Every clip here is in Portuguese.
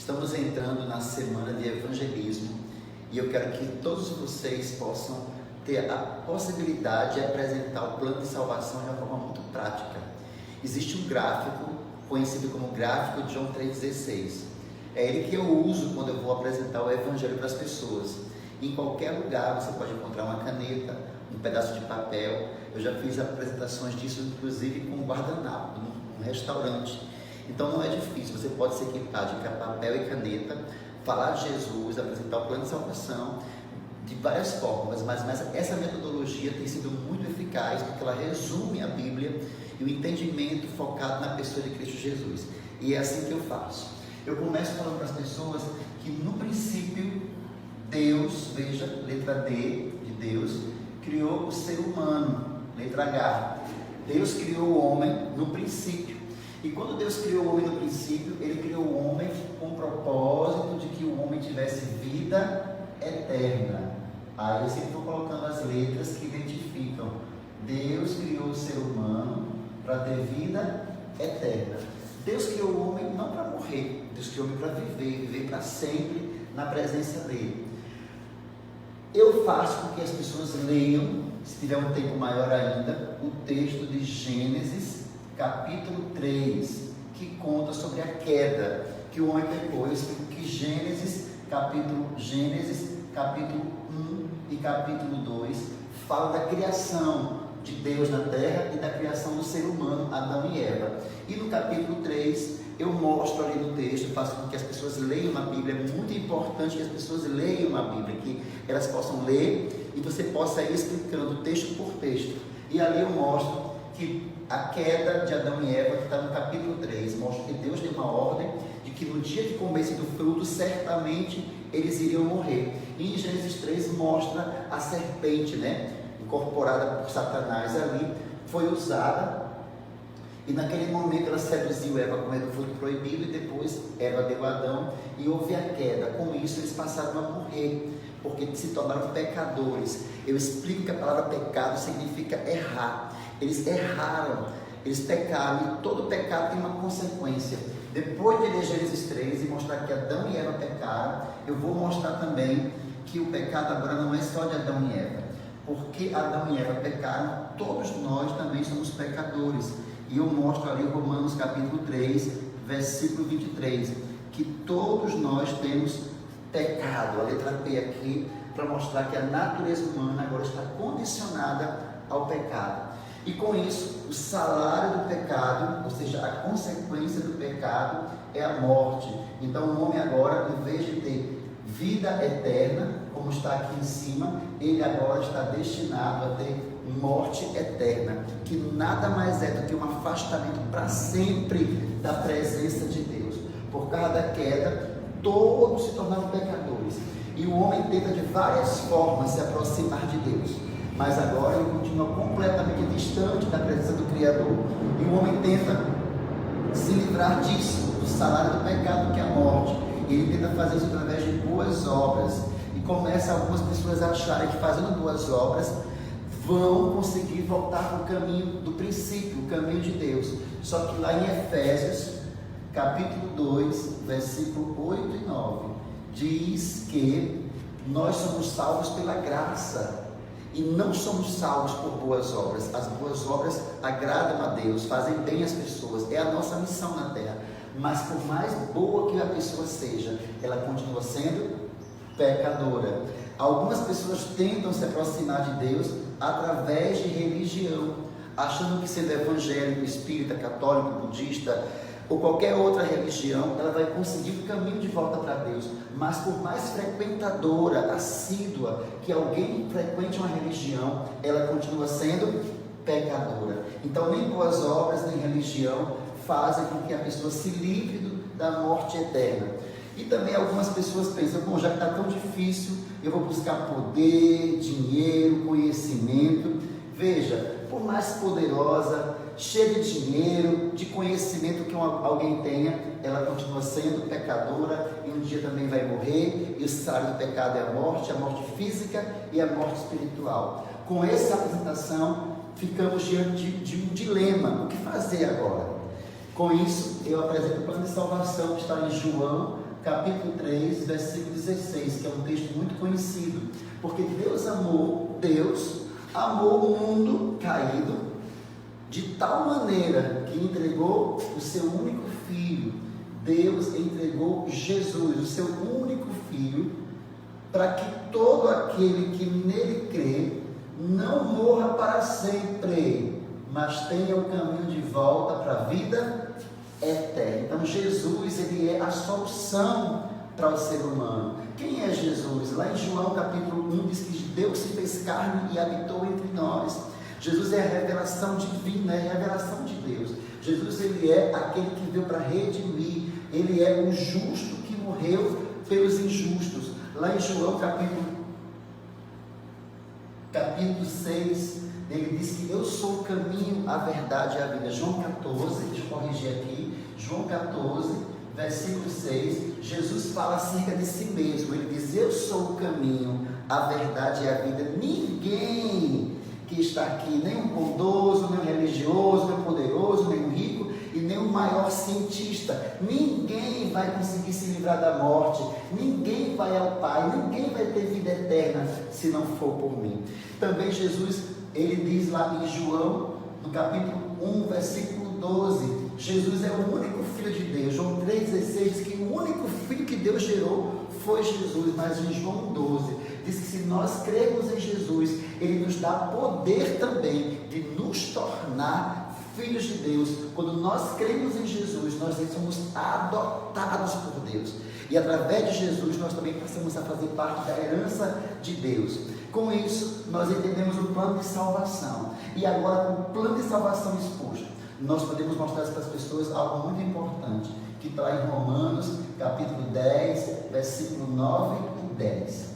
Estamos entrando na semana de evangelismo e eu quero que todos vocês possam ter a possibilidade de apresentar o plano de salvação de uma forma muito prática. Existe um gráfico conhecido como gráfico de João 3,16. É ele que eu uso quando eu vou apresentar o evangelho para as pessoas. Em qualquer lugar você pode encontrar uma caneta, um pedaço de papel. Eu já fiz apresentações disso, inclusive com um guardanapo, num restaurante. Então não é difícil, você pode se equipar de papel e caneta, falar de Jesus, apresentar o plano de salvação de várias formas, mas essa metodologia tem sido muito eficaz porque ela resume a Bíblia e o entendimento focado na pessoa de Cristo Jesus. E é assim que eu faço. Eu começo falando para as pessoas que no princípio Deus, veja, letra D de Deus, criou o ser humano, letra H. Deus criou o homem no princípio. E quando Deus criou o homem no princípio, Ele criou o homem com o propósito de que o homem tivesse vida eterna. Aí eu sempre estou colocando as letras que identificam. Deus criou o ser humano para ter vida eterna. Deus criou o homem não para morrer, Deus criou o homem para viver para sempre na presença dEle. Eu faço com que as pessoas leiam, se tiver um tempo maior ainda, o texto de Gênesis, capítulo 3, que conta sobre a queda que o homem pecou. Eu explico que Gênesis capítulo 1 e capítulo 2 fala da criação de Deus na terra e da criação do ser humano, Adão e Eva. E no capítulo 3 eu mostro ali no texto, faço com que as pessoas leiam a Bíblia. É muito importante que as pessoas leiam a Bíblia, que elas possam ler e você possa ir explicando texto por texto. E ali eu mostro que a queda de Adão e Eva, que está no capítulo 3, mostra que Deus deu uma ordem de que no dia que comessem do fruto, certamente eles iriam morrer. E em Gênesis 3 mostra a serpente, incorporada por Satanás ali, foi usada, e naquele momento ela seduziu Eva a comer do fruto proibido, e depois Eva deu a Adão, e houve a queda. Com isso eles passaram a morrer, porque se tornaram pecadores. Eu explico que a palavra pecado significa errar. Eles erraram, eles pecaram, e todo pecado tem uma consequência. Depois de ler Gênesis 3 e mostrar que Adão e Eva pecaram, eu vou mostrar também que o pecado agora não é só de Adão e Eva, porque Adão e Eva pecaram, todos nós também somos pecadores. E eu mostro ali Romanos capítulo 3, versículo 23, que todos nós temos pecado, a letra P aqui, para mostrar que a natureza humana agora está condicionada ao pecado. E com isso, o salário do pecado, ou seja, a consequência do pecado é a morte. Então o homem agora, em vez de ter vida eterna, como está aqui em cima, ele agora está destinado a ter morte eterna, que nada mais é do que um afastamento para sempre da presença de Deus. Por causa da queda, todos se tornaram pecadores, e o homem tenta de várias formas se aproximar de Deus, mas agora ele continua completamente distante da presença do Criador, e o homem tenta se livrar disso, do salário do pecado, que é a morte. Ele tenta fazer isso através de boas obras, e começa algumas pessoas a acharem que fazendo boas obras vão conseguir voltar para o caminho do princípio, o caminho de Deus. Só que lá em Efésios capítulo 2, versículo 8 e 9, diz que nós somos salvos pela graça, e não somos salvos por boas obras. As boas obras agradam a Deus, fazem bem às pessoas, é a nossa missão na terra. Mas por mais boa que a pessoa seja, ela continua sendo pecadora. Algumas pessoas tentam se aproximar de Deus através de religião, achando que sendo evangélico, espírita, católico, budista ou qualquer outra religião, ela vai conseguir o caminho de volta para Deus. Mas por mais frequentadora, assídua que alguém frequente uma religião, ela continua sendo pecadora. Então nem boas obras, nem religião fazem com que a pessoa se livre da morte eterna. E também algumas pessoas pensam, bom, já que está tão difícil, eu vou buscar poder, dinheiro, conhecimento. Veja, por mais poderosa, cheia de dinheiro, de conhecimento que alguém tenha, ela continua sendo pecadora, e um dia também vai morrer, e o salário do pecado é a morte física e a morte espiritual. Com essa apresentação, ficamos diante de um dilema: o que fazer agora? Com isso, eu apresento o plano de salvação que está em João, capítulo 3, versículo 16, que é um texto muito conhecido, porque Deus amou o mundo caído de tal maneira que entregou o seu único filho. Deus entregou Jesus, o seu único filho, para que todo aquele que nele crê não morra para sempre, mas tenha o caminho de volta para a vida eterna. Então Jesus, ele é a solução para o ser humano. Quem é Jesus? Lá em João capítulo 1 diz que Deus se fez carne e habitou entre nós. Jesus é a revelação divina, é a revelação de Deus. Jesus, ele é aquele que veio para redimir, ele é o justo que morreu pelos injustos. Lá em João capítulo 6, ele diz que eu sou o caminho, a verdade e a vida. João 14, deixa eu corrigir aqui, João 14, versículo 6, Jesus fala acerca de si mesmo. Ele diz: eu sou o caminho, a verdade e a vida. Ninguém que está aqui, nem um bondoso, nem um religioso, nem um poderoso, nem um rico e nem o maior cientista, ninguém vai conseguir se livrar da morte, ninguém vai ao Pai, ninguém vai ter vida eterna se não for por mim. Também Jesus, ele diz lá em João, no capítulo 1, versículo 12, Jesus é o único Filho de Deus. João 3,16 diz que o único Filho que Deus gerou foi Jesus, mas em João 12 diz que se nós crermos em Jesus, Ele nos dá poder também de nos tornar filhos de Deus. Quando nós cremos em Jesus, nós somos adotados por Deus, e através de Jesus nós também passamos a fazer parte da herança de Deus. Com isso, nós entendemos o plano de salvação, e agora com o plano de salvação exposto, nós podemos mostrar para as pessoas algo muito importante, que está em Romanos, capítulo 10, versículo 9 e 10,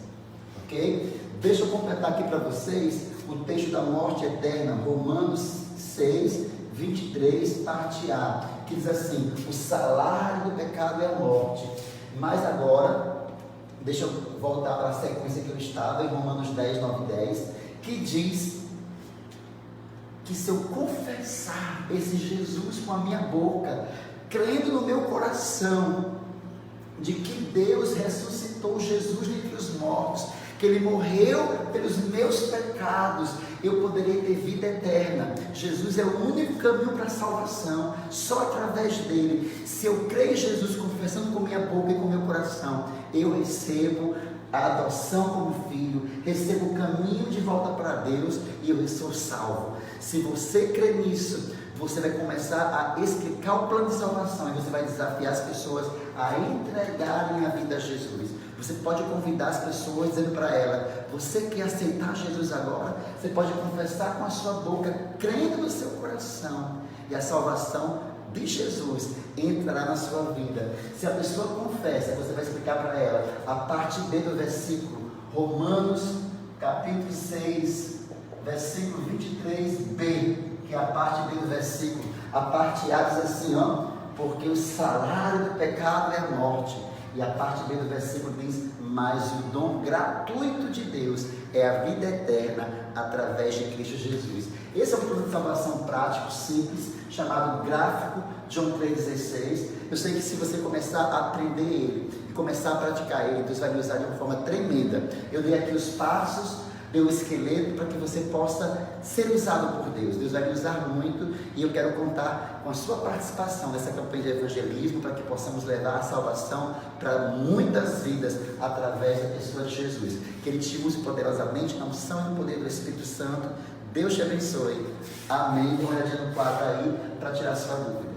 ok? Deixa eu completar aqui para vocês o texto da morte eterna, Romanos 6, 23, parte A, que diz assim: o salário do pecado é a morte. Mas agora, deixa eu voltar para a sequência que eu estava, em Romanos 10, 9 e 10, que diz que se eu confessar esse Jesus com a minha boca, crendo no meu coração, de que Deus ressuscitou Jesus dentre os mortos, que Ele morreu pelos meus pecados, eu poderei ter vida eterna. Jesus é o único caminho para a salvação, só através dele. Se eu creio em Jesus, confessando com minha boca e com meu coração, eu recebo a adoção como filho, recebo o caminho de volta para Deus e eu sou salvo. Se você crê nisso, você vai começar a explicar o plano de salvação e você vai desafiar as pessoas a entregarem a vida a Jesus. Você pode convidar as pessoas dizendo para ela: você quer aceitar Jesus agora? Você pode confessar com a sua boca, crendo no seu coração, e a salvação de Jesus entrará na sua vida. Se a pessoa confessa, você vai explicar para ela a parte B do versículo, Romanos capítulo 6, versículo 23b, que é a parte B do versículo. A parte A diz assim, porque o salário do pecado é a morte. E a parte B do versículo diz: mas o dom gratuito de Deus é a vida eterna através de Cristo Jesus. Esse é um plano de salvação prático, simples, chamado gráfico, João 3,16. Eu sei que se você começar a aprender ele e começar a praticar ele, Deus vai me usar de uma forma tremenda. Eu dei aqui os passos, dei o esqueleto para que você possa ser usado por Deus. Deus vai me usar muito e eu quero contar com a sua participação nessa campanha de evangelismo para que possamos levar a salvação para muitas vidas através da pessoa de Jesus. Que Ele te use poderosamente na unção e no poder do Espírito Santo. Deus te abençoe. Amém. Dê uma olhadinha no quadro aí para tirar sua dúvida.